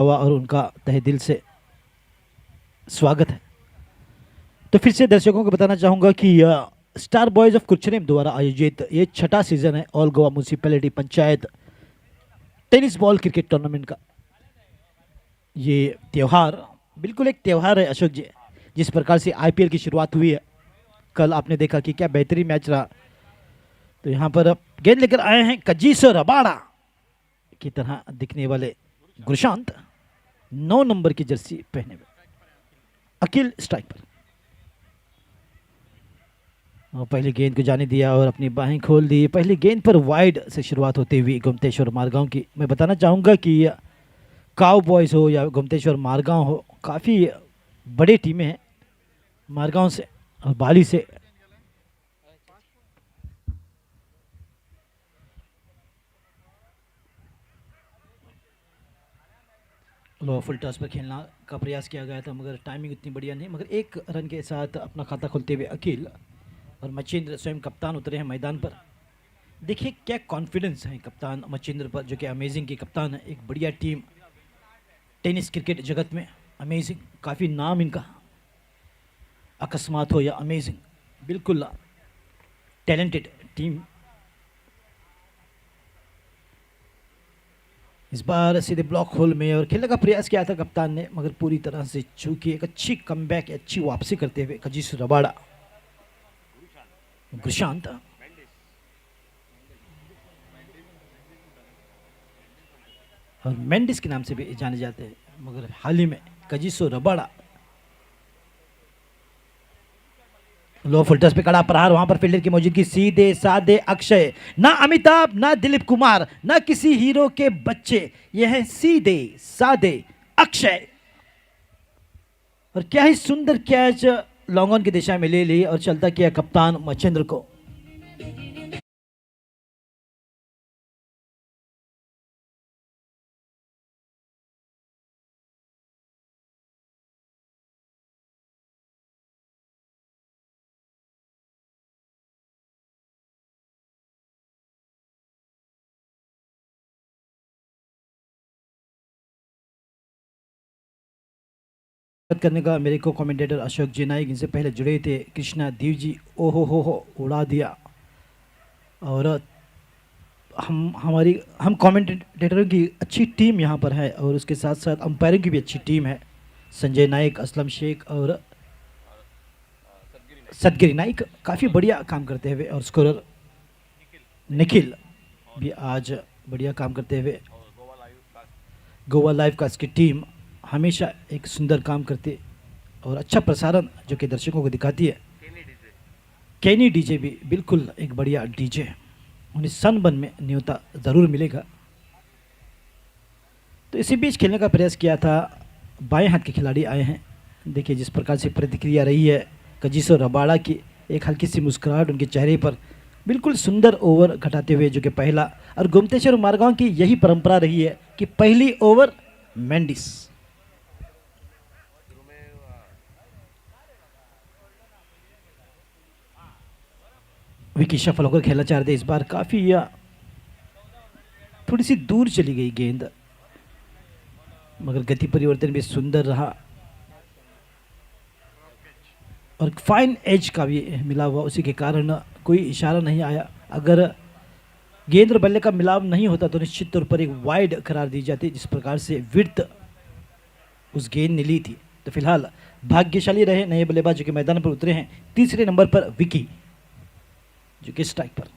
और उनका तहे दिल से स्वागत है। तो फिर से दर्शकों को बताना चाहूँगा कि स्टार बॉयज़ ऑफ कुर्चनेम द्वारा आयोजित ये छठा सीज़न है all Goa municipality panchayat tennis ball cricket tournament का। ये त्यौहार बिल्कुल एक त्यौहार है अशोक जी। जिस प्रकार से आईपीएल की शुरुआत हुई है, कल आपने देखा कि क्या बेहतरीन मैच रहा। तो यहाँ पर गेंद लेकर आए हैं कजीसो रबाड़ा की तरह दिखने वाले गुरशांत, 9 नंबर की जर्सी पहने हुए। अखिल स्ट्राइक पर और पहली गेंद को जाने दिया और अपनी बाहें खोल दी। पहली गेंद पर वाइड से शुरुआत होती हुई गोमतेश्वर मारगांव की। मैं बताना चाहूँगा कि काउ बॉयज़ हो या गोमतेश्वर मारगांव हो, काफ़ी बड़ी टीमें हैं मारगांव से और बाली से। लो फुल टॉस पर खेलना का प्रयास किया गया था मगर टाइमिंग उतनी बढ़िया नहीं। मगर एक रन के साथ अपना खाता खोलते हुए अखिल और मचिंद्र स्वयं कप्तान उतरे हैं मैदान पर। देखिए क्या कॉन्फिडेंस है कप्तान मचिंद्र पर, जो कि अमेजिंग के कप्तान है। एक बढ़िया टीम टेनिस क्रिकेट जगत में, अमेजिंग, काफ़ी नाम इनका। अकस्मात हो या अमेजिंग, बिल्कुल टैलेंटेड टीम। इस बार सीधे ब्लॉक होल में और खेलने का प्रयास किया था कप्तान ने, मगर पूरी तरह से चूकी। एक अच्छी कमबैक, अच्छी वापसी करते हुए कजीस रबाड़ा, गुरशांत और मेंडिस के नाम से भी जाने जाते हैं, मगर हाल ही में कजीसो रबाड़ा। लो फुलटस पे कड़ा प्रहार, वहां पर फील्डर की मौजूदगी, सीधे साधे अक्षय, ना अमिताभ ना दिलीप कुमार ना किसी हीरो के बच्चे, यह है सीधे साधे अक्षय। और क्या ही सुंदर कैच लॉन्ग ऑन की दिशा में ले ली और चलता किया कप्तान मचिंद्र को। करने का मेरे को कमेंटेटर अशोक जी नाइक, इनसे पहले जुड़े थे कृष्णा देव जी, ओहो हो उड़ा दिया। और हम कमेंटेटरों की अच्छी टीम यहाँ पर है और उसके साथ साथ अंपायरिंग की भी अच्छी टीम है। संजय नाइक, असलम शेख और सदगिरी नाइक काफ़ी बढ़िया काम करते हुए, और स्कोरर निखिल भी आज बढ़िया काम करते हुए। गोवा लाइव कास्ट की टीम हमेशा एक सुंदर काम करती और अच्छा प्रसारण जो कि दर्शकों को दिखाती है। कैनी डीजे भी बिल्कुल एक बढ़िया डीजे है, उन्हें सनबर्न में न्योता ज़रूर मिलेगा। तो इसी बीच खेलने का प्रयास किया था, बाएं हाथ के खिलाड़ी आए हैं। देखिए जिस प्रकार से प्रतिक्रिया रही है कजीसो रबाड़ा की, एक हल्की सी मुस्कुराहट उनके चेहरे पर, बिल्कुल सुंदर ओवर घटाते हुए, जो कि पहला। और गोमतेश्वर मारगांव की यही परंपरा रही है कि पहली ओवर मेंडिस। विकी सफल होकर खेलना चाह रहे थे इस बार, काफ़ी थोड़ी सी दूर चली गई गेंद, मगर गति परिवर्तन भी सुंदर रहा और फाइन एज का भी मिला हुआ, उसी के कारण कोई इशारा नहीं आया। अगर गेंद और बल्ले का मिलाव नहीं होता तो निश्चित तौर पर एक वाइड करार दी जाती, जिस प्रकार से विड्थ उस गेंद ने ली थी। तो फिलहाल भाग्यशाली रहे नए बल्लेबाज जो कि मैदान पर उतरे हैं। तीसरे नंबर पर विकी, जो कि स्ट्राइक पर।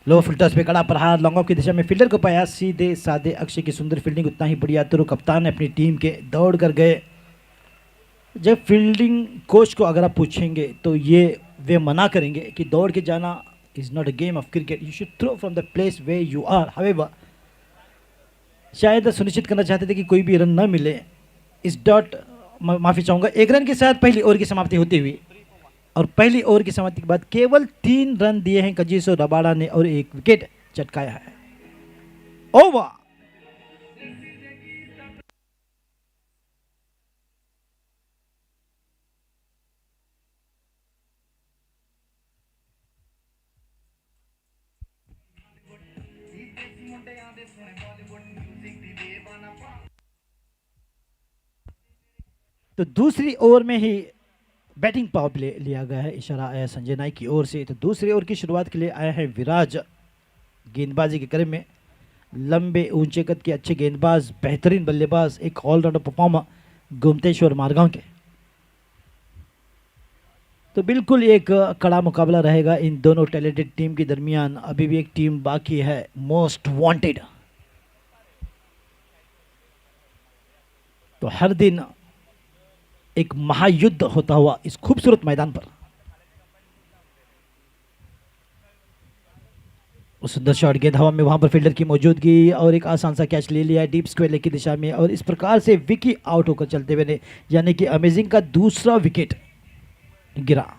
लो फुलटॉस पे कड़ा प्रहार, लॉन्ग ऑफ की दिशा में फील्डर को पाया, सीधे साधे अक्षय की सुंदर फील्डिंग, उतना ही बढ़िया। तो कप्तान ने अपनी टीम के दौड़ कर गए। जब फील्डिंग कोच को अगर आप पूछेंगे तो ये वे मना करेंगे कि दौड़ के जाना is not a game of cricket, you should throw from the place way you are. However शायद सुनिश्चित करना चाहते थे कि कोई भी रन न मिले। इस डॉट माफी चाहूंगा, एक रन के साथ पहली ओवर की समाप्ति होती हुई, और पहली ओवर की समाप्ति के बाद केवल 3 रन दिए हैं कजीसो रबाड़ा ने और 1 विकेट चटकाया है। ओवर। तो दूसरी ओवर में ही बैटिंग पावर प्ले लिया गया है, इशारा आया संजय नायक की ओर से। तो दूसरी ओवर की शुरुआत के लिए आया है विराज गेंदबाजी के क्रम में। लंबे ऊंचे कद के अच्छे गेंदबाज, बेहतरीन बल्लेबाज, एक ऑलराउंडर परफॉर्मर गोमतेश्वर मारगांव के। तो बिल्कुल एक कड़ा मुकाबला रहेगा इन दोनों टैलेंटेड टीम के दरमियान। अभी भी एक टीम बाकी है, मोस्ट वांटेड। तो हर दिन एक महायुद्ध होता हुआ इस खूबसूरत मैदान पर। उस सुंदर शॉट, गेंद हवा में, वहां पर फील्डर की मौजूदगी और एक आसान सा कैच ले लिया है डीप स्क्वायर लेग की दिशा में। और इस प्रकार से विकी आउट होकर चलते हुए ने, यानी कि अमेजिंग का दूसरा विकेट गिरा।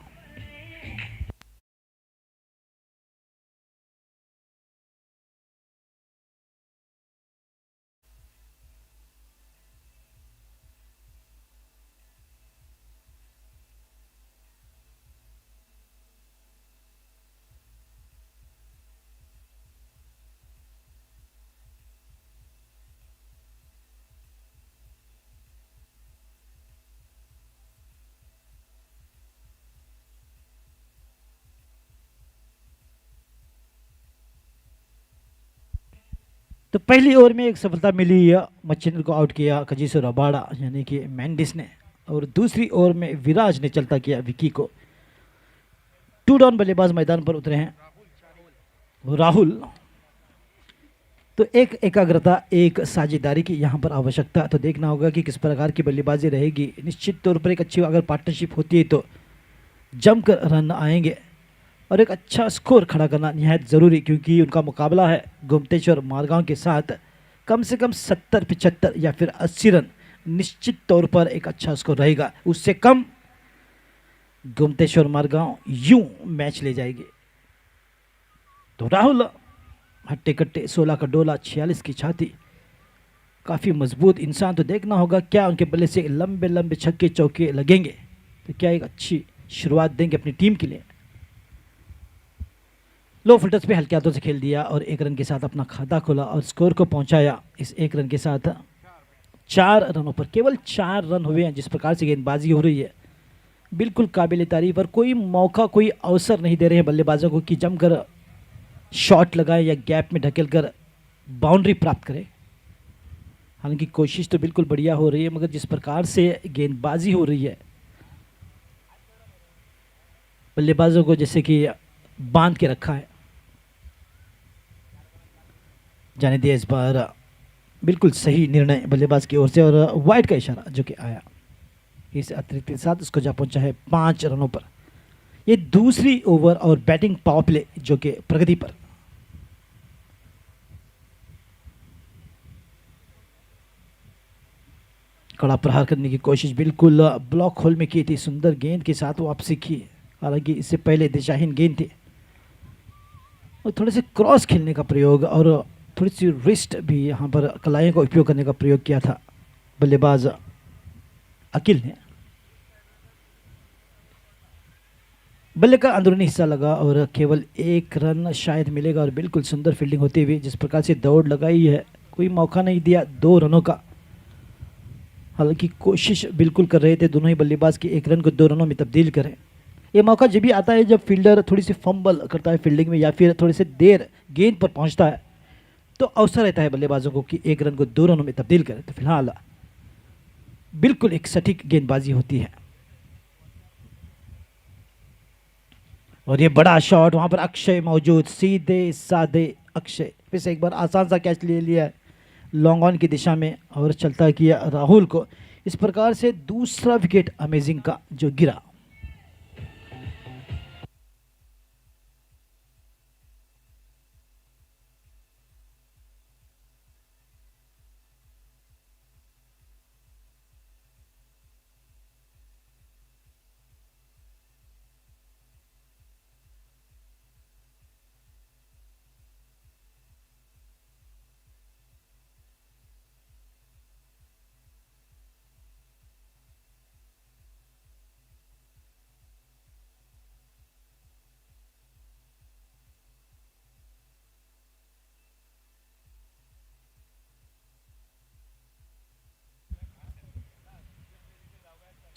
तो पहली ओवर में एक सफलता मिली, मच्छिंद्र को आउट किया कजिसो रबाड़ा यानी कि मैंडिस ने। और दूसरी ओवर में विराज ने चलता किया विकी को। टू डाउन बल्लेबाज मैदान पर उतरे हैं, राहुल। तो एक एकाग्रता, एक साझेदारी की यहाँ पर आवश्यकता। तो देखना होगा कि किस प्रकार की बल्लेबाजी रहेगी। निश्चित तौर पर एक अच्छी अगर पार्टनरशिप होती है तो जमकर रन आएंगे और एक अच्छा स्कोर खड़ा करना निहायत ज़रूरी, क्योंकि उनका मुकाबला है गोमतेश्वर मारगांव के साथ। कम से कम 70, 75 या फिर 80 रन निश्चित तौर पर एक अच्छा स्कोर रहेगा। उससे कम गोमतेश्वर मारगांव यूं मैच ले जाएगी। तो राहुल हट्टे कट्टे, 16 का डोला, 46 की छाती, काफ़ी मजबूत इंसान। तो देखना होगा क्या उनके बल्ले से लंबे लंबे छक्के चौके लगेंगे, तो क्या एक अच्छी शुरुआत देंगे अपनी टीम के लिए। लो फिल्टर्स पे हल्के हाथों से खेल दिया और एक रन के साथ अपना खाता खोला और स्कोर को पहुंचाया इस एक रन के साथ 4 रनों पर। केवल 4 रन हुए हैं। जिस प्रकार से गेंदबाजी हो रही है बिल्कुल काबिल तारीफ। और कोई मौका, कोई अवसर नहीं दे रहे हैं बल्लेबाजों को कि जमकर शॉट लगाए या गैप में ढकेल कर बाउंड्री प्राप्त करें। हालांकि कोशिश तो बिल्कुल बढ़िया हो रही है, मगर जिस प्रकार से गेंदबाजी हो रही है बल्लेबाजों को जैसे कि बांध के रखा है। जाने दिया इस बार बिल्कुल सही निर्णय बल्लेबाज की ओर से, और वाइड का इशारा जो कि आया इस अतिरिक्त के साथ उसको जा पहुंचा है 5 रनों पर। ये दूसरी ओवर और बैटिंग पावर प्ले जो कि प्रगति पर। कड़ा प्रहार करने की कोशिश बिल्कुल ब्लॉक होल में की थी, सुंदर गेंद के साथ वापसी की। हालांकि इससे पहले दिशाहीन गेंद थी और थोड़े से क्रॉस खेलने का प्रयोग और थोड़ी सी रिस्ट भी यहाँ पर कलाइयों का उपयोग करने का प्रयोग किया था बल्लेबाज अकिल ने। बल्ले का अंदरूनी हिस्सा लगा और केवल 1 रन शायद मिलेगा। और बिल्कुल सुंदर फील्डिंग होती हुई जिस प्रकार से दौड़ लगाई है, कोई मौका नहीं दिया 2 रनों का। हालांकि कोशिश बिल्कुल कर रहे थे दोनों ही बल्लेबाज की 1 रन को 2 रनों में तब्दील करें। ये मौका जब भी आता है जब फील्डर थोड़ी सी फंबल करता है फील्डिंग में या फिर थोड़ी सी देर गेंद पर पहुंचता है, तो अवसर रहता है बल्लेबाजों को कि 1 रन को 2 रनों में तब्दील करें। तो फिलहाल बिल्कुल एक सटीक गेंदबाजी होती है। और ये बड़ा शॉट, वहां पर अक्षय मौजूद, सीधे साधे अक्षय, फिर से एक बार आसान सा कैच ले लिया है लॉन्ग ऑन की दिशा में और चलता किया राहुल को। इस प्रकार से दूसरा विकेट अमेजिंग का जो गिरा।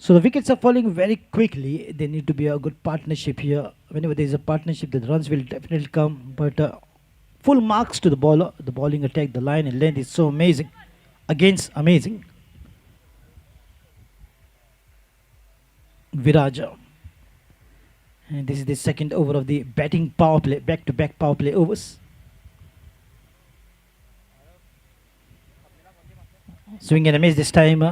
So the wickets are falling very quickly. There need to be a good partnership here. Whenever there is a partnership, the runs will definitely come. But full marks to the bowler. The bowling attack, the line and length is so amazing. Against amazing. Viraja. And this is the second over of the batting power play, back-to-back power play overs. Swing and a miss this time.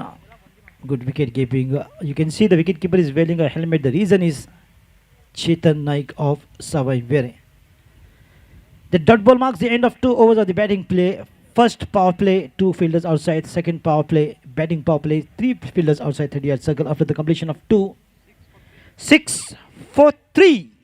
Good wicket keeping. You can see the wicket keeper is wearing a helmet. The reason is Chetan Naik of Savai Vere. The dot ball marks the end of 2 overs of the batting play. First power play, 2 fielders outside. Second power play, batting power play, 3 fielders outside 30-yard circle after the completion of 2. 6 for 3.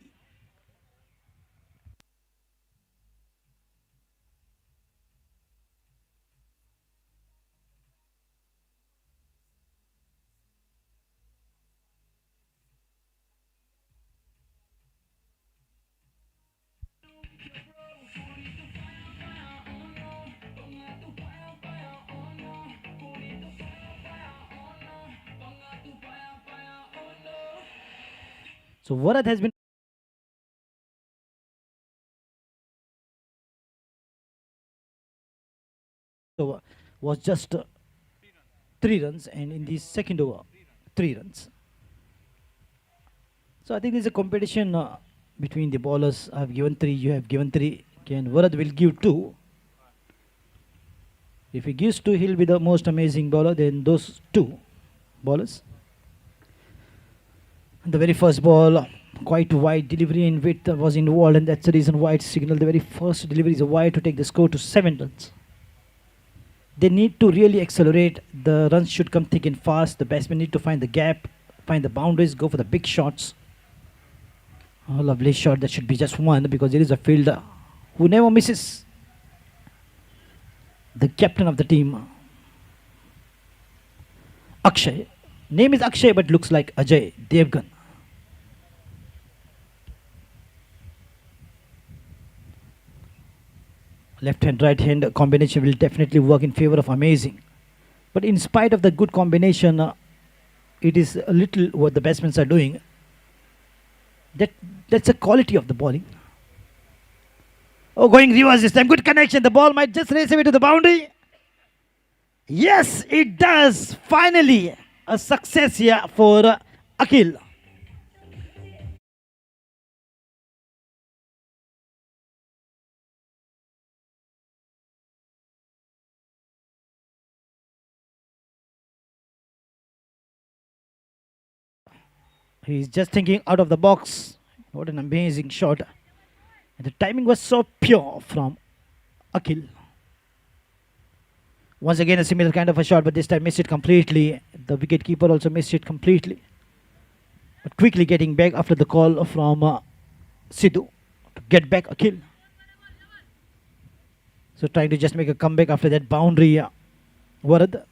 So Varad has been over was just 3 runs, and in the second over, 3 runs. So I think there's a competition between the bowlers. I have given 3, you have given 3. Can Varad will give 2. If he gives 2, he'll be the most amazing bowler. Then those 2 bowlers. The very first ball, quite wide delivery in width was involved, and that's the reason why it's signaled. The very first delivery is wide to take the score to 7 runs. They need to really accelerate. The runs should come thick and fast. The batsmen need to find the gap, find the boundaries, go for the big shots. A lovely shot. That should be just 1 because there is a fielder who never misses. The captain of the team, Akshay. Name is Akshay but looks like Ajay Devgan. Left hand, right hand combination will definitely work in favor of amazing. But in spite of the good combination, it is a little what the batsmen are doing. That's a quality of the bowling. Oh, going reverse this time. Good connection. The ball might just race away to the boundary. Yes, it does. Finally, a success here for Akhil. He's just thinking out of the box. What an amazing shot. And the timing was so pure from Akhil. Once again, a similar kind of a shot, but this time missed it completely. The wicket keeper also missed it completely. But quickly getting back after the call from Sidhu to get back Akhil. So trying to just make a comeback after that boundary. Varad.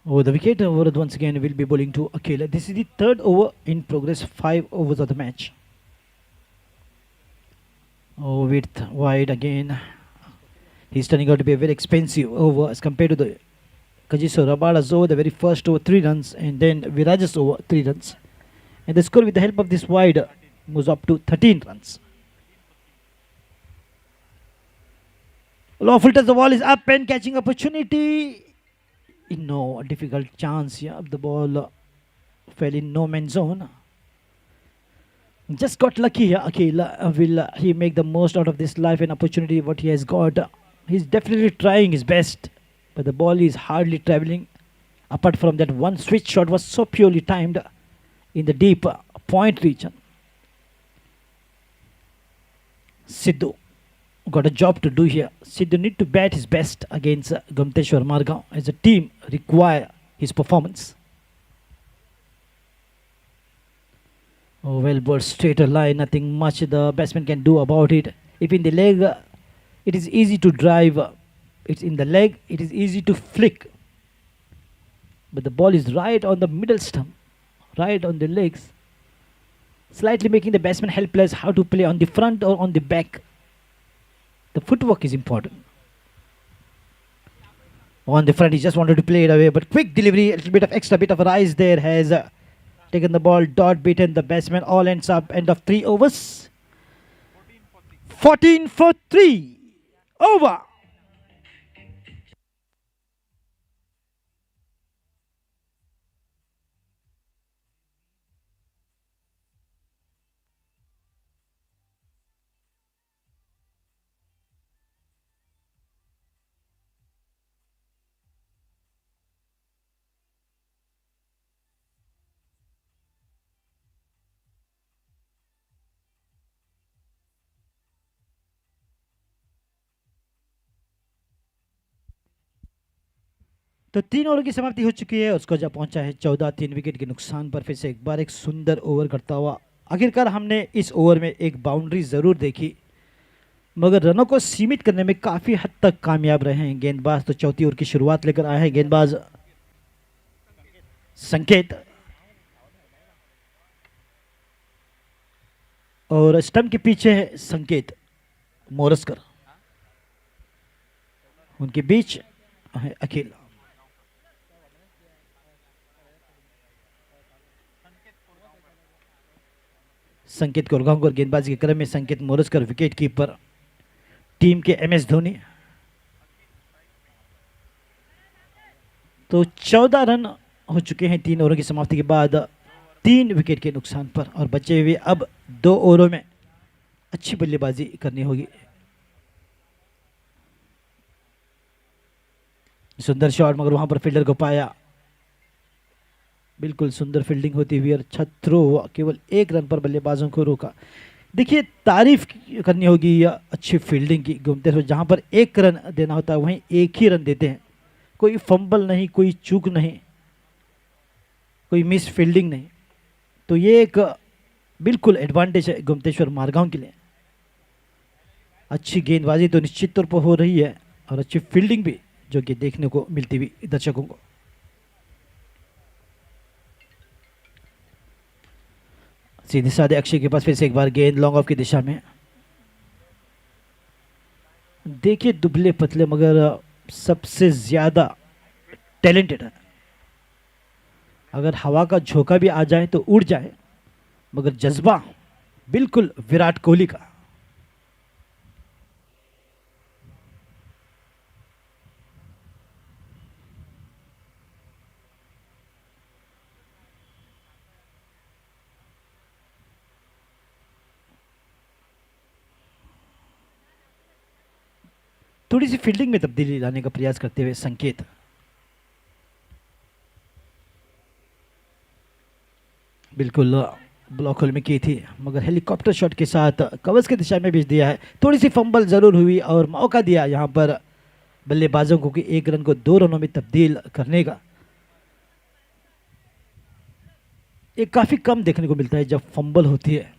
Oh, the wicket Varad once again will be bowling to Akhil. This is the third over in progress, 5 overs of the match. Oh, width wide again. He's turning out to be a very expensive over as compared to the Kagiso Rabada's over, the very first over 3 runs, and then Viraja's over 3 runs. And the score with the help of this wide moves up to 13 runs. Low filters, the ball is up and catching opportunity. No, a difficult chance here. The ball fell in no man's zone. Just got lucky here. Akhil will he make the most out of this life and opportunity what he has got. He's definitely trying his best, but the ball is hardly traveling. Apart from that, one switch shot was so purely timed in the deep point region. Sidhu got a job to do here. Sidhu need to bat his best against Gomteshwar Margaon as a team require his performance. Oh, well, but straighter line, nothing much the batsman can do about it. If in the leg, it is easy to drive. It's in the leg, it is easy to flick. But the ball is right on the middle stump, right on the legs. slightly making the batsman helpless how to play on the front or on the back. The footwork is important. On the front, he just wanted to play it away, but quick delivery, a little bit of extra bit of a rise there has taken the ball, dot beaten the batsman. All ends up end of 3 overs. 14 for 3 over. तो 3 over की समाप्ति हो चुकी है, उसको जब पहुंचा है 14, 3 विकेट के नुकसान पर। फिर से एक बार एक सुंदर ओवर करता हुआ आखिरकार हमने इस ओवर में एक बाउंड्री जरूर देखी, मगर रनों को सीमित करने में काफी हद तक कामयाब रहे हैं गेंदबाज। तो चौथी ओवर की शुरुआत लेकर आए हैं गेंदबाज संकेत, और स्टंप के पीछे है संकेत मोरस्कर, उनके बीच है अखिल। संकेत कोरगांव और गेंदबाजी के क्रम में संकेत मोरस्कर विकेट कीपर, टीम के MS धोनी। तो 14 रन हो चुके हैं 3 ओवर की समाप्ति के बाद 3 विकेट के नुकसान पर, और बचे हुए अब 2 ओवरों में अच्छी बल्लेबाजी करनी होगी। सुंदर शॉट, मगर वहां पर फील्डर को पाया, बिल्कुल सुंदर फील्डिंग होती हुई और अच्छा थ्रो हुआ, केवल 1 रन पर बल्लेबाजों को रोका। देखिए तारीफ करनी होगी या अच्छी फील्डिंग की घूमते हुए, जहां पर 1 रन देना होता है वहीं 1 ही रन देते हैं। कोई फंबल नहीं, कोई चूक नहीं, कोई मिस फील्डिंग नहीं। तो ये एक बिल्कुल एडवांटेज है गुमतेश्वर मारगांव के लिए। अच्छी गेंदबाजी तो निश्चित तौर पर हो रही है और अच्छी फील्डिंग भी जो कि देखने को मिलती हुई दर्शकों को। सीधे साधे अक्षय के पास फिर से एक बार गेंद लॉन्ग ऑफ की दिशा में। देखिए दुबले पतले मगर सबसे ज्यादा टैलेंटेड है। अगर हवा का झोंका भी आ जाए तो उड़ जाए, मगर जज्बा बिल्कुल विराट कोहली का। थोड़ी सी फील्डिंग में तब्दीली लाने का प्रयास करते हुए संकेत। बिल्कुल ब्लॉक होल में की थी, मगर हेलीकॉप्टर शॉट के साथ कवर्स की दिशा में भेज दिया है। थोड़ी सी फंबल जरूर हुई और मौका दिया यहाँ पर बल्लेबाजों को कि 1 रन को 2 रनों में तब्दील करने का। ये काफी कम देखने को मिलता है जब फंबल होती है।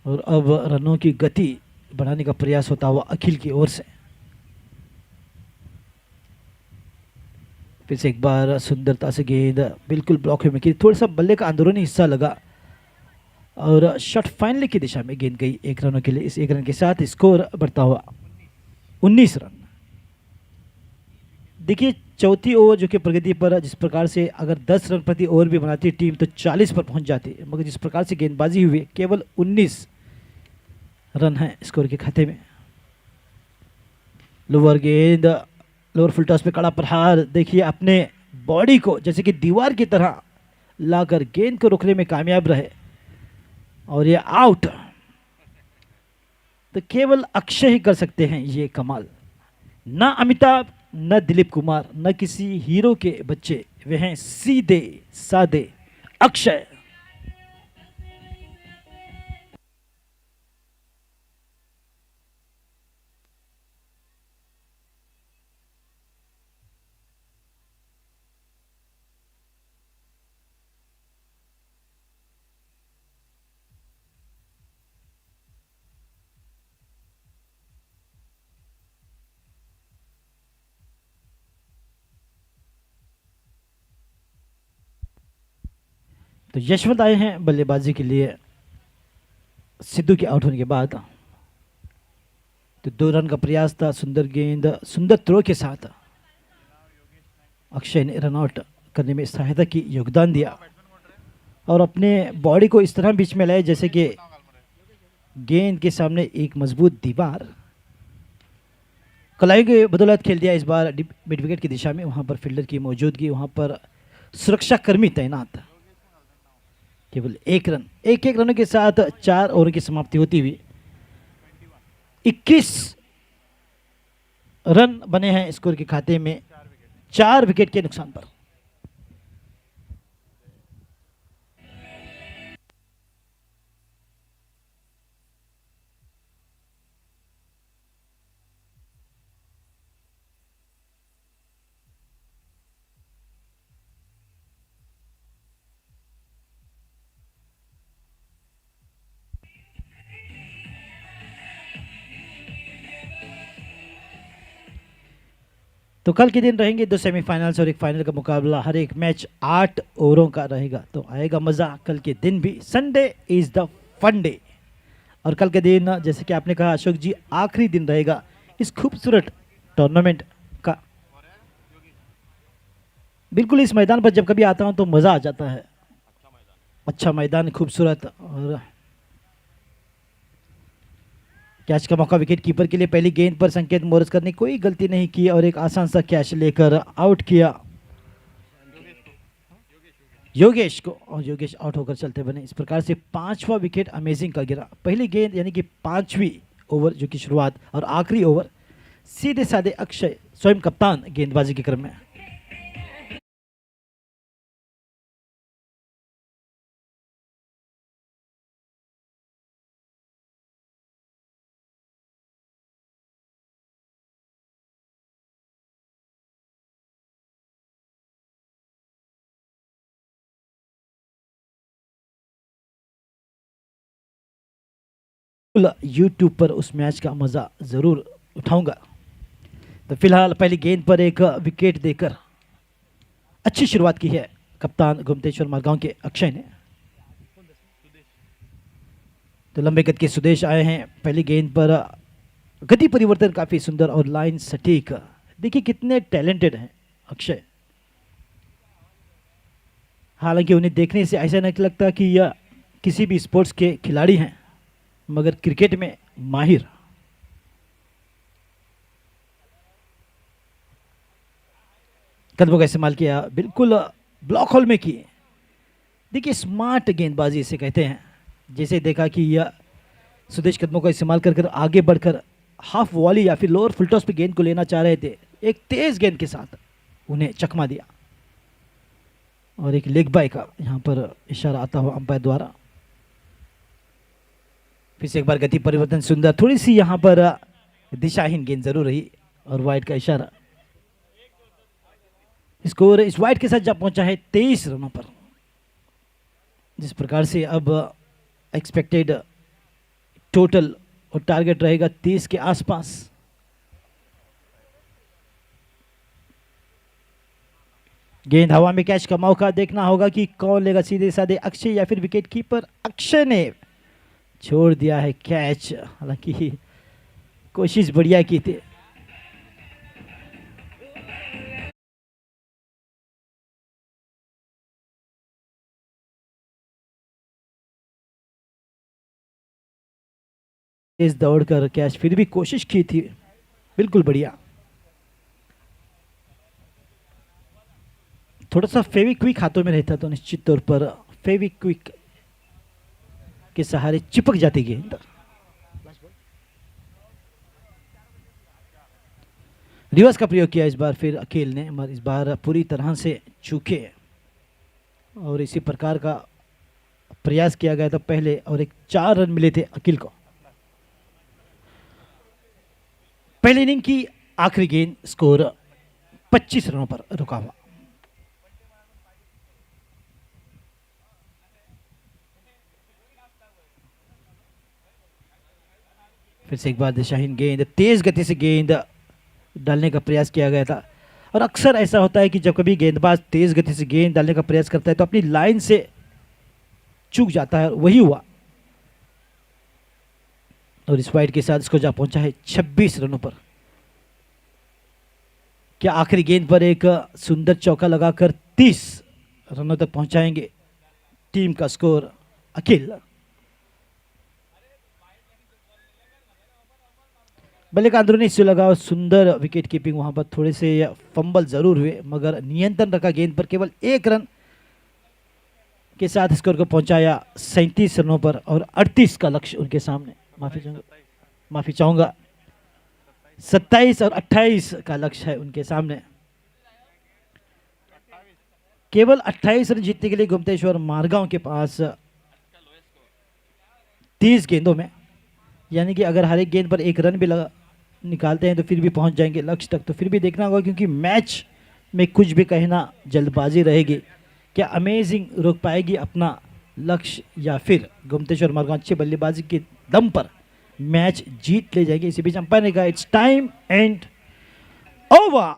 और अब रनों की गति बढ़ाने का प्रयास होता हुआ अखिल की ओर से। फिर से एक बार सुंदरता से गेंद बिल्कुल ब्लॉक में की, थोड़ा सा बल्ले का अंदरूनी हिस्सा लगा और शॉट फाइनली की दिशा में गेंद गई 1 रनों के लिए। इस 1 रन के साथ स्कोर बढ़ता हुआ 19 रन। देखिए चौथी ओवर जो कि प्रगति पर, जिस प्रकार से अगर 10 रन प्रति ओवर भी बनाती टीम तो 40 पर पहुंच जाती, मगर जिस प्रकार से गेंदबाजी हुई केवल 19 रन है स्कोर के खाते में। लोअर गेंद, लोअर फुल टॉस पे कड़ा प्रहार। देखिए अपने बॉडी को जैसे कि दीवार की तरह लाकर गेंद को रोकने में कामयाब रहे और ये आउट। तो केवल अक्षय ही कर सकते हैं ये कमाल, ना अमिताभ, न दिलीप कुमार, न किसी हीरो के बच्चे, वे हैं सीधे साधे अक्षय। तो यशवंत आए हैं बल्लेबाजी के लिए सिद्धू के आउट होने के बाद। तो 2 रन का प्रयास था, सुंदर गेंद सुंदर थ्रो के साथ अक्षय ने रन आउट करने में सहायता की, योगदान दिया और अपने बॉडी को इस तरह बीच में लाए जैसे कि गेंद के सामने एक मजबूत दीवार। कलाई के बदौलत खेल दिया इस बार मिड विकेट की दिशा में, वहां पर फील्डर की मौजूदगी, वहां पर सुरक्षा कर्मी तैनात। केवल 1 रन, एक रनों के साथ 4 ओवर की समाप्ति होती हुई 21 रन बने हैं स्कोर के खाते में 4 विकेट के नुकसान पर। तो कल के दिन रहेंगे 2 सेमीफाइनल्स और एक फाइनल का मुकाबला। हर एक मैच 8 ओवरों का रहेगा, तो आएगा मज़ा कल के दिन भी। Sunday is the fun day. और कल के दिन जैसे कि आपने कहा अशोक जी, आखिरी दिन रहेगा इस खूबसूरत टूर्नामेंट का। बिल्कुल इस मैदान पर जब कभी आता हूँ तो मज़ा आ जाता है। अच्छा मैदान, खूबसूरत, और कैच का मौका विकेट कीपर के लिए। पहली गेंद पर संकेत मोरस्कर ने कोई गलती नहीं की और एक आसान सा कैच लेकर आउट किया योगेश को, और योगेश आउट होकर चलते बने। इस प्रकार से 5वां विकेट अमेजिंग का गिरा। पहली गेंद यानी कि 5वीं ओवर जो कि शुरुआत, और आखिरी ओवर सीधे साधे अक्षय स्वयं कप्तान गेंदबाजी के क्रम में। यूट्यूब पर उस मैच का मज़ा ज़रूर उठाऊंगा। तो फिलहाल पहली गेंद पर एक विकेट देकर अच्छी शुरुआत की है कप्तान गोमतेश्वर मारगांव के अक्षय ने। तो लंबे कद के सुदेश आए हैं। पहली गेंद पर गति परिवर्तन काफ़ी सुंदर और लाइन सटीक। देखिए कितने टैलेंटेड हैं अक्षय। हालांकि उन्हें देखने से ऐसा नहीं लगता कि यह किसी भी स्पोर्ट्स के खिलाड़ी हैं, मगर क्रिकेट में माहिर। कदमों का इस्तेमाल किया, बिल्कुल ब्लॉक होल में किए। देखिए स्मार्ट गेंदबाजी इसे कहते हैं। जैसे देखा कि यह सुदेश कदमों का इस्तेमाल कर आगे बढ़कर हाफ वॉली या फिर लोअर फुल टॉस पे गेंद को लेना चाह रहे थे, एक तेज गेंद के साथ उन्हें चकमा दिया और एक लेग बाय का यहाँ पर इशारा आता हुआ अंपायर द्वारा। फिर से एक बार गति परिवर्तन सुंदर, थोड़ी सी यहाँ पर दिशाहीन गेंद जरूर रही और वाइड का इशारा। स्कोर इस वाइड के साथ जब पहुंचा है 23 रनों पर, जिस प्रकार से अब एक्सपेक्टेड टोटल और टारगेट रहेगा 30 के आसपास। गेंद हवा में, कैच का मौका देखना होगा कि कौन लेगा, सीधे साधे अक्षय या फिर विकेट कीपर। अक्षय ने छोड़ दिया है कैच, हालांकि कोशिश बढ़िया की थी। इस दौड़कर कैच, फिर भी कोशिश की थी, बिल्कुल बढ़िया। थोड़ा सा फेविक्विक हाथों में रहता तो निश्चित तौर पर फेविक्विक के सहारे चिपक जाती गेंद। रिवर्स का प्रयोग किया इस बार फिर अकील ने, मगर इस बार पूरी तरह से चूके और इसी प्रकार का प्रयास किया गया था पहले, और एक 4 रन मिले थे अकील को। पहली इनिंग की आखिरी गेंद, स्कोर 25 रनों पर रुका हुआ। फिर से एक बार दिशाहीन गेंद, तेज गति से गेंद डालने का प्रयास किया गया था। और अक्सर ऐसा होता है कि जब कभी गेंदबाज तेज गति से गेंद डालने का प्रयास करता है तो अपनी लाइन से चूक जाता है और वही हुआ। और इस वाइड के साथ इसको जा पहुंचा है 26 रनों पर। क्या आखिरी गेंद पर एक सुंदर चौका लगाकर 30 रनों तक पहुंचाएंगे टीम का स्कोर अखिल। बल्ले का अंदरूनी हिस्से लगा और सुंदर विकेट कीपिंग, वहां पर थोड़े से फंबल जरूर हुए मगर नियंत्रण रखा गेंद पर, केवल 1 रन के साथ स्कोर को पहुंचाया 37 रनों पर और 38 का लक्ष्य उनके सामने। माफी चाहूंगा 27 और 28 का लक्ष्य है उनके सामने। केवल 28 रन जीतने के लिए गोमतेश्वर मारगांव के पास 30 गेंदों में, यानी कि अगर हर एक गेंद पर 1 रन भी निकालते हैं तो फिर भी पहुंच जाएंगे लक्ष्य तक। तो फिर भी देखना होगा क्योंकि मैच में कुछ भी कहना जल्दबाजी रहेगी। क्या अमेजिंग रोक पाएगी अपना लक्ष्य या फिर गोमतेश्वर मारगांव अच्छी बल्लेबाजी के दम पर मैच जीत ले जाएगी। इसी बीच अंपायर ने कहा it's time and over.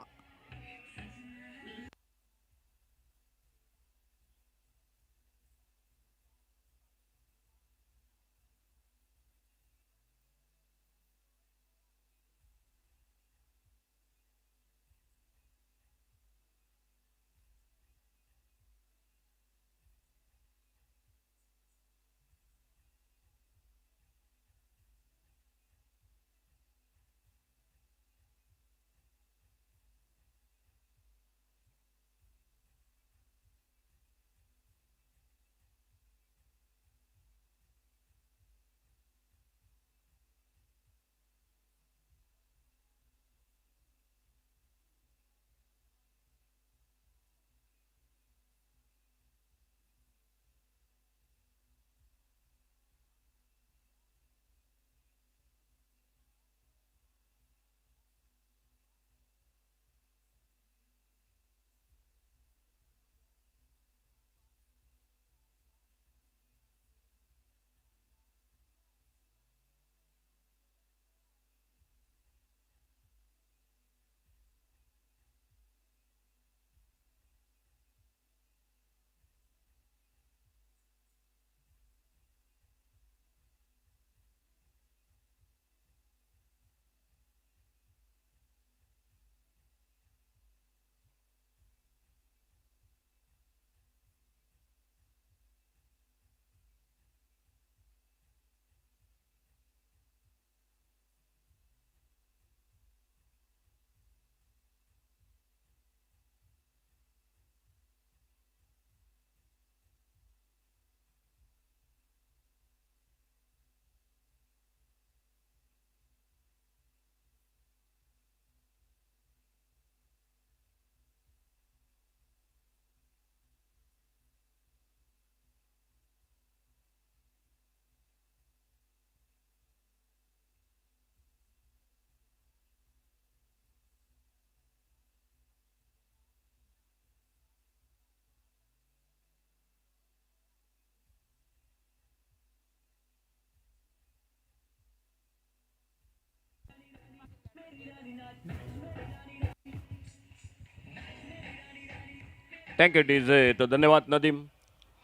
Thank you DJ. तो धन्यवाद नदीम।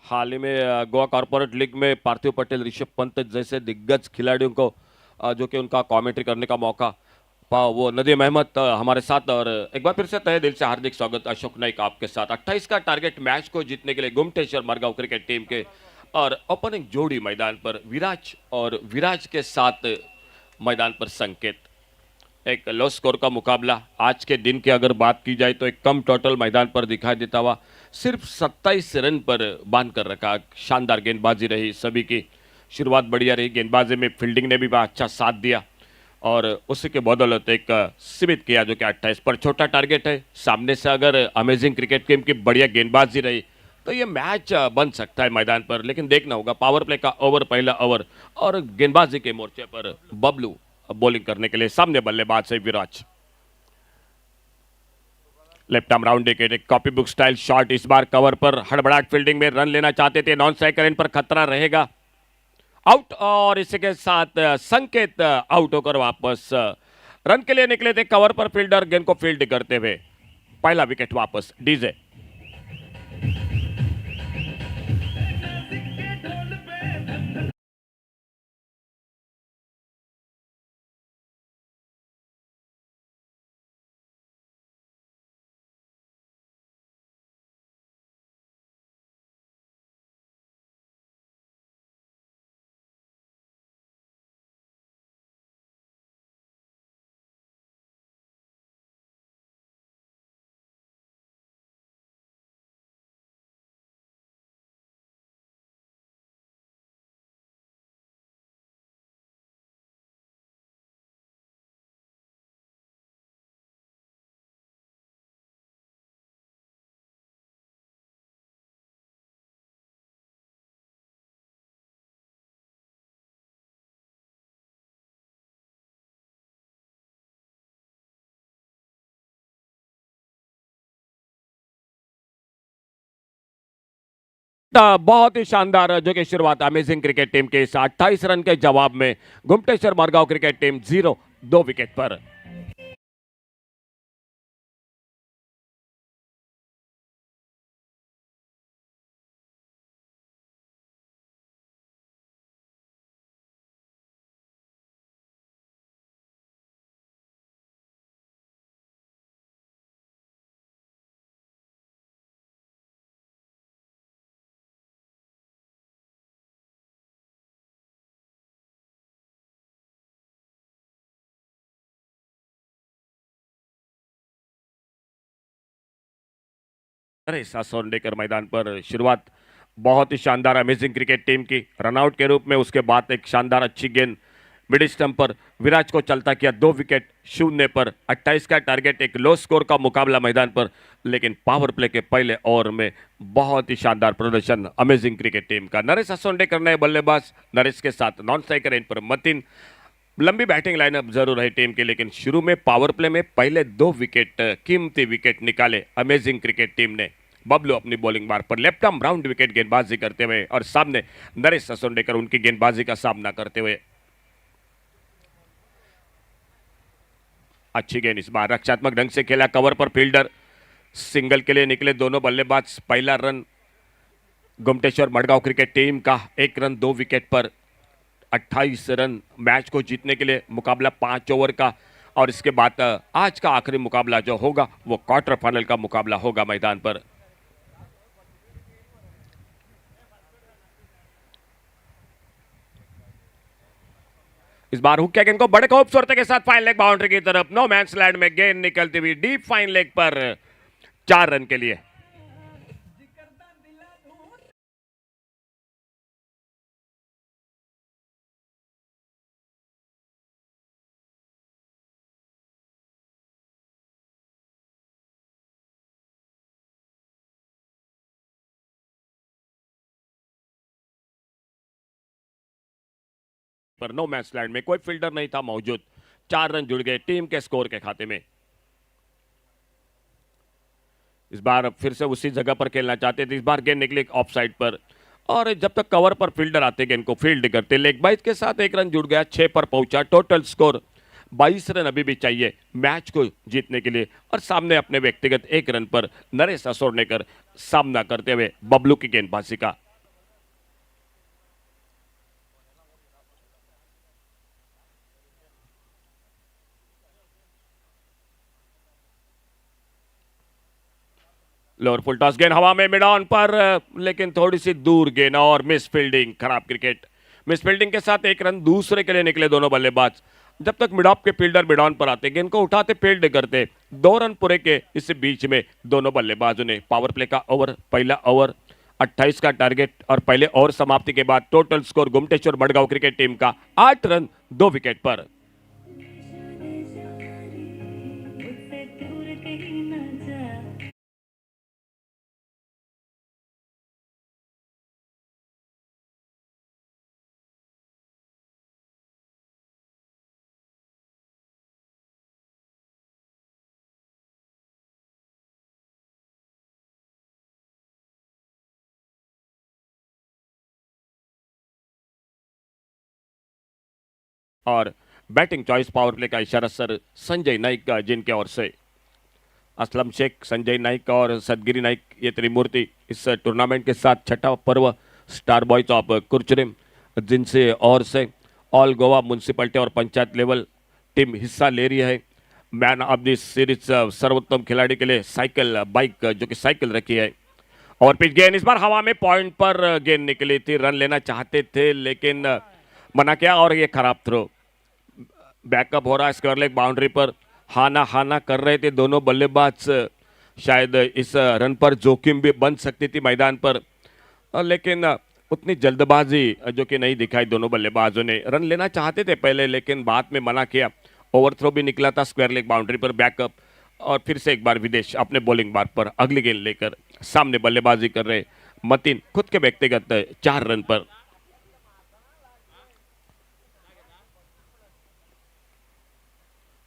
हाल ही में गोवा कॉर्पोरेट लीग में पार्थिव पटेल, ऋषभ पंत जैसे दिग्गज खिलाड़ियों को जो कि उनका कमेंट्री करने का मौका पाओ, वो नदीम अहमद हमारे साथ। और एक बार फिर से तहे दिल से हार्दिक स्वागत अशोक नाइक आपके साथ। 28 का टारगेट मैच को जीतने के लिए गोमतेश्वर मारगांव क्रिकेट टीम के और ओपनिंग जोड़ी मैदान पर विराज और विराज के साथ मैदान पर संकेत। एक लो स्कोर का मुकाबला आज के दिन की अगर बात की जाए तो एक कम टोटल मैदान पर दिखाई देता हुआ सिर्फ 27 रन पर बांध कर रखा। शानदार गेंदबाजी रही सभी की, शुरुआत बढ़िया रही, गेंदबाजी में फील्डिंग ने भी अच्छा साथ दिया और उसी के बदौलत एक सीमित किया जो कि 28 पर छोटा टारगेट है। सामने से अगर अमेजिंग क्रिकेट टीम की बढ़िया गेंदबाजी रही तो ये मैच बन सकता है मैदान पर, लेकिन देखना होगा पावर प्ले का ओवर, पहला ओवर और गेंदबाजी के मोर्चे पर बबलू बॉलिंग करने के लिए सामने बल्लेबाज से विराज। लेफ्ट आर्म राउंड विकेट, एक कॉपी बुक स्टाइल शॉट, इस बार कवर पर हड़बड़ाहट फील्डिंग में रन लेना चाहते थे, नॉन स्ट्राइकर इन पर खतरा रहेगा, आउट। और इसी के साथ संकेत आउट होकर वापस रन के लिए निकले थे कवर पर फील्डर, गेंद को फील्ड करते हुए पहला विकेट वापस डीजे। बहुत ही शानदार जो कि शुरुआत अमेजिंग क्रिकेट टीम के इस 28 रन के जवाब में गुमटेश्वर मरगांव क्रिकेट टीम 2 विकेट पर। अरे सोंडेकर मैदान पर शुरुआत बहुत ही शानदार अमेजिंग क्रिकेट टीम की रनआउट के रूप में, उसके बाद एक शानदार अच्छी गेंद मिड स्टंप पर विराज को चलता किया 2 विकेट 0 पर। 28 का टारगेट, एक लो स्कोर का मुकाबला मैदान पर, लेकिन पावर प्ले के पहले ओवर में बहुत ही शानदार प्रदर्शन अमेजिंग क्रिकेट टीम का। नरेश सोंडेकर नए बल्लेबाज, नरेश के साथ नॉन स्ट्राइकर एंड पर मतीन। लंबी बैटिंग लाइनअप जरूर है टीम की, लेकिन शुरू में पावर प्ले में पहले 2 विकेट कीमती विकेट निकाले अमेजिंग क्रिकेट टीम ने। बबलू अपनी बॉलिंग बार पर लेफ्ट आर्म राउंड विकेट गेंदबाजी करते हुए और सामने नरेश सोंडेकर उनकी गेंदबाजी का सामना करते हुए। अच्छी गेंद इस बार रक्षात्मक ढंग से खेला, कवर पर फील्डर सिंगल के लिए निकले दोनों बल्लेबाज। पहला रन गुमटेश्वर मडगांव क्रिकेट टीम का, 1 रन 2 विकेट पर। 28 रन मैच को जीतने के लिए मुकाबला 5 ओवर का, और इसके बाद आज का आखिरी मुकाबला जो होगा वो क्वार्टर फाइनल का मुकाबला होगा मैदान पर। इस बार हुक गेंद को बड़े खूबसूरती के साथ फाइन लेग बाउंड्री की तरफ, नो मैंस लैंड में गेंद निकलती हुई डीप फाइन लेग पर 4 रन के लिए। पर नो मैच लैंड में कोई फील्डर नहीं था मौजूद। 4 रन जुड़ गए टीम के स्कोर के खाते में। इस बार फिर से उसी जगह पर खेलना चाहते थे, इस बार गेंद निकली ऑफ साइड पर, और जब तक कवर पर फील्डर आते गेंद को फील्ड करते। लेग बाइज के साथ 1 रन जुड़ गया, 6 पर पहुंचा। टोटल स्कोर 22 रन अभी भी चाहिए मैच को जीतने के लिए, और सामने अपने व्यक्तिगत 1 रन पर नरेश सोंडेकर सामना करते हुए बबलू की गेंदबाजी का। लोअर फुल टॉस गेंद हवा में मिड ऑन पर, लेकिन थोड़ी सी दूर गेंद और मिस फील्डिंग, खराब क्रिकेट। मिस फील्डिंग के साथ 1 रन दूसरे के लिए निकले दोनों बल्लेबाज। जब तक मिड ऑफ के फील्डर मिड ऑन पर आते गेंद को उठाते फील्ड करते। 2 रन पूरे के इस बीच में दोनों बल्लेबाजों ने पावर प्ले का ओवर, पहला ओवर 28 का टारगेट, और पहले ओवर समाप्ति के बाद total score Gumteshwar Madgaon cricket team का 8 रन 2 विकेट पर। और बैटिंग चॉइस पावर प्ले का इशारा सर संजय नाइक जिनके ओर से। असलम शेख, संजय नाइक और सदगिरी नाइक, ये त्रिमूर्ति इस टूर्नामेंट के साथ छठा पर्व स्टार बॉयज ऑफ कुरचुरेम जिनसे और से ऑल गोवा म्यूनसिपलिटी और पंचायत लेवल टीम हिस्सा ले रही है। मैन ऑफ द सीरीज सर्वोत्तम खिलाड़ी के लिए साइकिल बाइक जो कि साइकिल रखी है। और पिच गेंद इस बार हवा में पॉइंट पर गेंद निकली थी, रन लेना चाहते थे लेकिन मना किया, और ये खराब थ्रो। बैकअप हो रहा है स्क्वायर लेग बाउंड्री पर, हाना हाना कर रहे थे दोनों बल्लेबाज। शायद इस रन पर जोखिम भी बन सकती थी मैदान पर, लेकिन उतनी जल्दबाजी जो कि नहीं दिखाई दोनों बल्लेबाजों ने। रन लेना चाहते थे पहले, लेकिन बाद में मना किया। ओवर थ्रो भी निकला था स्क्वायर लेग बाउंड्री पर, बैकअप, और फिर से एक बार विदेश अपने बॉलिंग बार पर अगली गेंद लेकर सामने बल्लेबाजी कर रहे मतीन खुद के व्यक्तिगत 4 रन पर।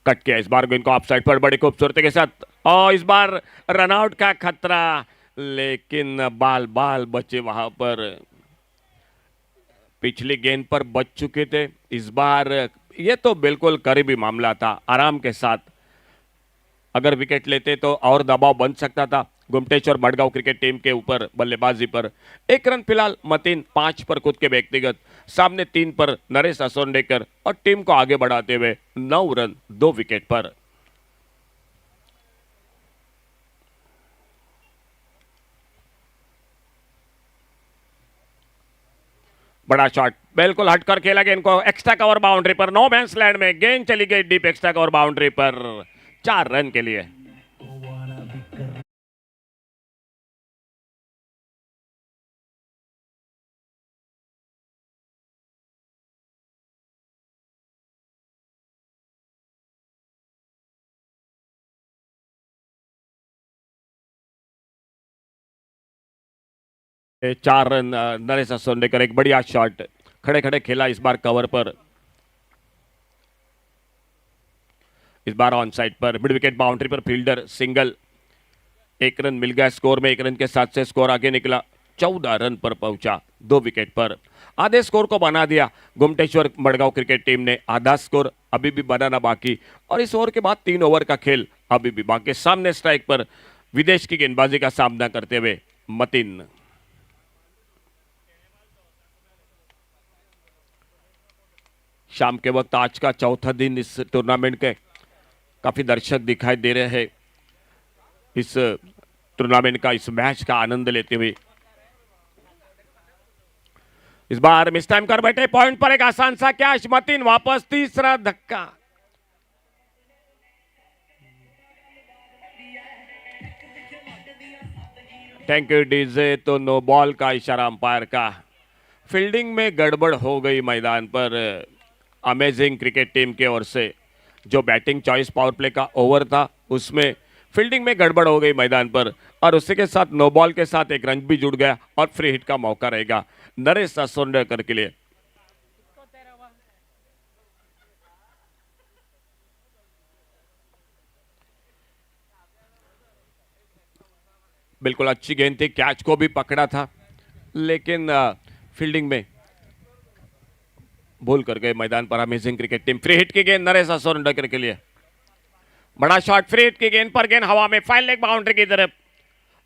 कट किया इस बार गेंद को ऑफ साइड पर बड़ी खूबसूरती के साथ, और इस बार रनआउट का खतरा, लेकिन बाल बाल बचे वहां पर, पिछली गेंद पर बच चुके थे। इस बार ये तो बिल्कुल करीबी मामला था, आराम के साथ अगर विकेट लेते तो और दबाव बन सकता था गुमटेश्वर मडगांव क्रिकेट टीम के ऊपर बल्लेबाजी पर। 1 रन फिलहाल मतीन 5 पर खुद के व्यक्तिगत, सामने 3 पर नरेश असोंडेकर और टीम को आगे बढ़ाते हुए 9 रन 2 विकेट पर। बड़ा शॉट बिल्कुल हटकर खेला गेंद को एक्स्ट्रा कवर बाउंड्री पर, नो मैंस लैंड में गेंद चली गई डीप एक्स्ट्रा कवर बाउंड्री पर 4 रन के लिए। ये 4 रन नरेश असोंडेकर, एक बढ़िया शॉट खड़े खड़े खेला इस बार कवर पर, इस बार ऑन साइड पर मिड विकेट बाउंड्री पर फील्डर सिंगल। 1 रन मिल गया स्कोर में, 1 रन के साथ से स्कोर आगे निकला, 14 रन पर पहुंचा 2 विकेट पर। आधे स्कोर को बना दिया गुमटेश्वर मडगांव क्रिकेट टीम ने, आधा स्कोर अभी भी बनाना बाकी और इस ओवर के बाद 3 ओवर का खेल अभी भी बाकी। सामने स्ट्राइक पर विदेश की गेंदबाजी का सामना करते हुए मतीन। शाम के वक्त आज का चौथा दिन इस टूर्नामेंट के, काफी दर्शक दिखाई दे रहे हैं इस टूर्नामेंट का, इस मैच का आनंद लेते हुए। इस बार मिस टाइम कर बैठे, पॉइंट पर एक आसान सा कैच, मतीन वापस, तीसरा धक्का। Thank you DJ. तो नो बॉल का इशारा अंपायर का। फील्डिंग में गड़बड़ हो गई मैदान पर अमेजिंग क्रिकेट टीम की ओर से। जो बैटिंग चॉइस पावर प्ले का ओवर था उसमें फील्डिंग में गड़बड़ हो गई मैदान पर और उसी के साथ नो बॉल के साथ एक रन भी जुड़ गया और फ्री हिट का मौका रहेगा नरेश असोंडेकर के लिए। बिल्कुल अच्छी गेंद थी, कैच को भी पकड़ा था लेकिन फील्डिंग में भूल कर गए मैदान पर amazing cricket team. Free hit की गेंद नरेश असोंडेकर के लिए, बड़ा शॉट, फ्री हिट की गेंद पर, गेंद हवा में, फाइन लेग बाउंड्री की तरफ,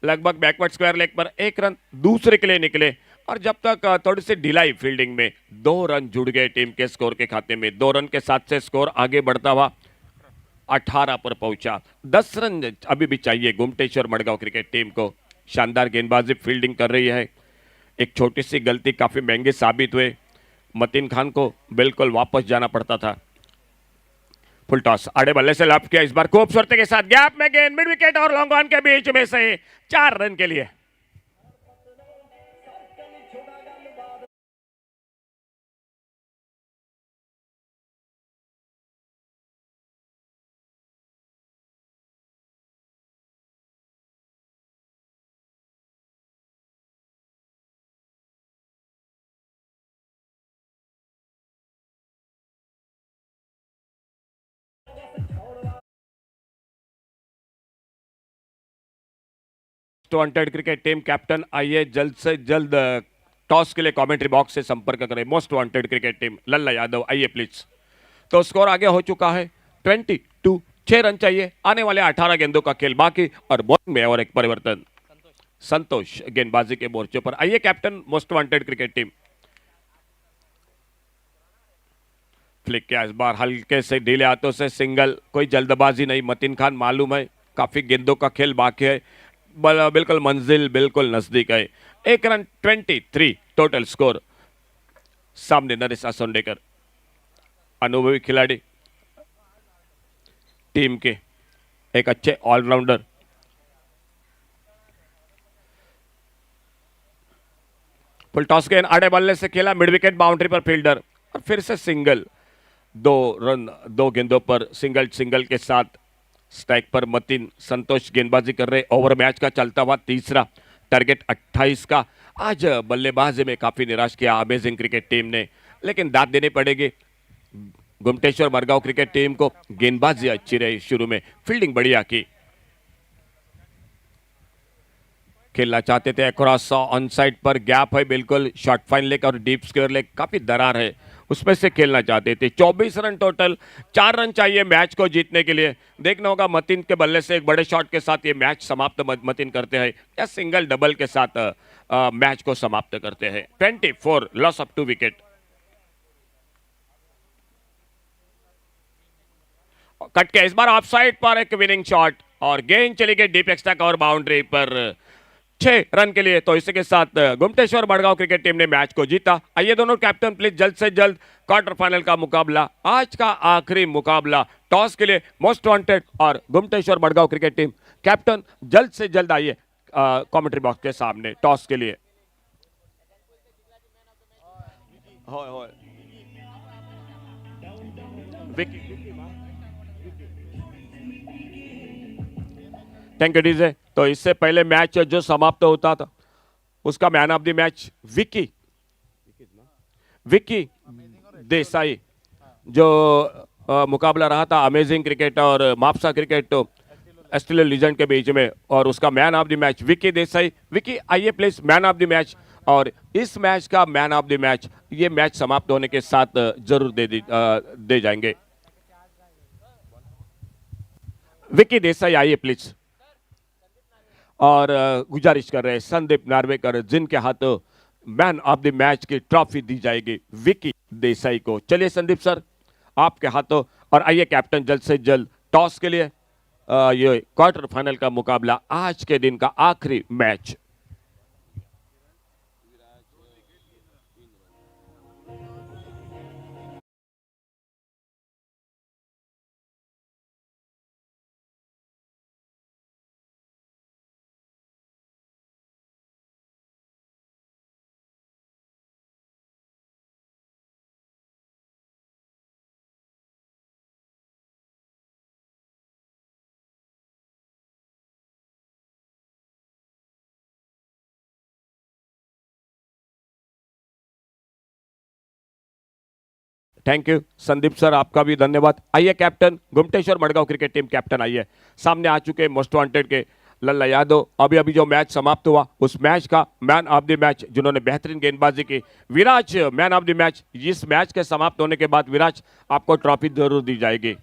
लगभग बैकवर्ड स्क्वायर लेग पर 1 रन दूसरे के लिए निकले और जब तक थोड़ी सी ढिलाई फील्डिंग में 2 रन जुड़ गए टीम के स्कोर के खाते में। 2 रन के साथ से स्कोर आगे बढ़ता हुआ 18 पर पहुंचा। 10 रन अभी भी चाहिए गुमटेश्वर मडगांव क्रिकेट टीम को। शानदार गेंदबाजी फील्डिंग कर रही है, एक छोटी सी गलती काफी महंगी साबित हुए, मतीन खान को बिल्कुल वापस जाना पड़ता था। फुल टॉस, आड़े बल्ले से लॉफ्ट किया, इस बार खूबसूरती के साथ गैप में गेंद मिड विकेट और लॉन्ग ऑन के बीच में से 4 रन के लिए। वांटेड क्रिकेट टीम कैप्टन आइए जल्द से जल्द टॉस के लिए कमेंट्री बॉक्स से संपर्क करें। मोस्ट वांटेड क्रिकेट टीम लल्ला यादव आइए प्लीज। तो स्कोर आगे हो चुका है 22, 6 रन चाहिए, आने वाले 18 गेंदों का खेल बाकी और बॉलिंग में और एक परिवर्तन। संतोष गेंदबाजी के मोर्चे पर, आइए captain most wanted cricket team. Flick किया, इस बार हल्के से ढीले हाथों से सिंगल, कोई जल्दबाजी नहीं। मतीन खान मालूम है काफी गेंदों का खेल बाकी है, बिल्कुल मंजिल बिल्कुल नजदीक है। 1 रन 23 टोटल स्कोर। सामने नरेश असोंडेकर, अनुभवी खिलाड़ी टीम के, एक अच्छे ऑलराउंडर। फुल टॉस गेंद आड़े बल्ले से खेला, मिड विकेट बाउंड्री पर फील्डर और फिर से सिंगल। 2 रन 2 गेंदों पर सिंगल के साथ स्ट्राइक पर मतीन। संतोष गेंदबाजी कर रहे, ओवर मैच का चलता हुआ तीसरा, टारगेट 28 का। आज बल्लेबाजी में काफी निराश किया अमेजिंग क्रिकेट टीम ने, लेकिन दाद देनी पड़ेगी गुमटेश्वर मडगांव क्रिकेट टीम को। गेंदबाजी अच्छी रही शुरू में, फील्डिंग बढ़िया की। खेलना चाहते थे। अक्रॉस ऑन साइड पर गैप है बिल्कुल, शॉर्ट फाइन लेग और डीप स्क्वायर लेग काफी दरार है, उसमें से खेलना चाहते थे। 24 रन टोटल, 4 रन चाहिए मैच को जीतने के लिए। देखना होगा मतीन के बल्ले से एक बड़े शॉट के साथ ये मैच समाप्त मतीन करते हैं या सिंगल डबल के साथ मैच को समाप्त करते हैं। 24 लॉस ऑफ 2 विकेट। कट के इस बार ऑफ साइड पर एक विनिंग शॉट और गेंद चली गई डीप एक्स्ट्रा कवर बाउंड्री पर 6 रन के लिए। तो इसी के साथ गुमटेश्वर बड़गांव क्रिकेट टीम ने मैच को जीता। आइए दोनों कैप्टन प्लीज जल्द से जल्द क्वार्टर फाइनल का मुकाबला, आज का आखिरी मुकाबला टॉस के लिए मोस्ट वांटेड और गुमटेश्वर बड़गांव क्रिकेट टीम कैप्टन जल्द से जल्द आइए कमेंट्री बॉक्स के सामने टॉस के लिए। Thank you DJ. तो इससे पहले मैच जो समाप्त होता था उसका man of the match Vicky Desai, जो मुकाबला रहा था अमेजिंग क्रिकेट और मापसा क्रिकेट ऑस्ट्रेलियन लीजेंड के बीच में, और उसका man of the match Vicky Desai. Vicky आइए please man of the match. और इस मैच का मैन ऑफ द मैच ये मैच समाप्त होने के साथ जरूर दे जाएंगे। विक्की देसाई आइए प्लीज। और गुजारिश कर रहे हैं संदीप नार्वेकर, जिनके हाथों मैन ऑफ द मैच की ट्रॉफी दी जाएगी विक्की देसाई को। चलिए संदीप सर आपके हाथों, और आइए कैप्टन जल्द से जल्द टॉस के लिए ये क्वार्टर फाइनल का मुकाबला, आज के दिन का आखिरी match. Thank you Sandeep sir, आपका भी धन्यवाद। आइए captain Gumteshwar Madgaon cricket team captain आइए। सामने आ चुके मोस्ट वांटेड के लल्ला यादव। अभी अभी जो मैच समाप्त हुआ उस मैच का मैन ऑफ द मैच जिन्होंने बेहतरीन गेंदबाजी की, विराज मैन ऑफ द मैच। इस मैच के समाप्त होने के बाद विराज आपको ट्रॉफी जरूर दी जाएगी।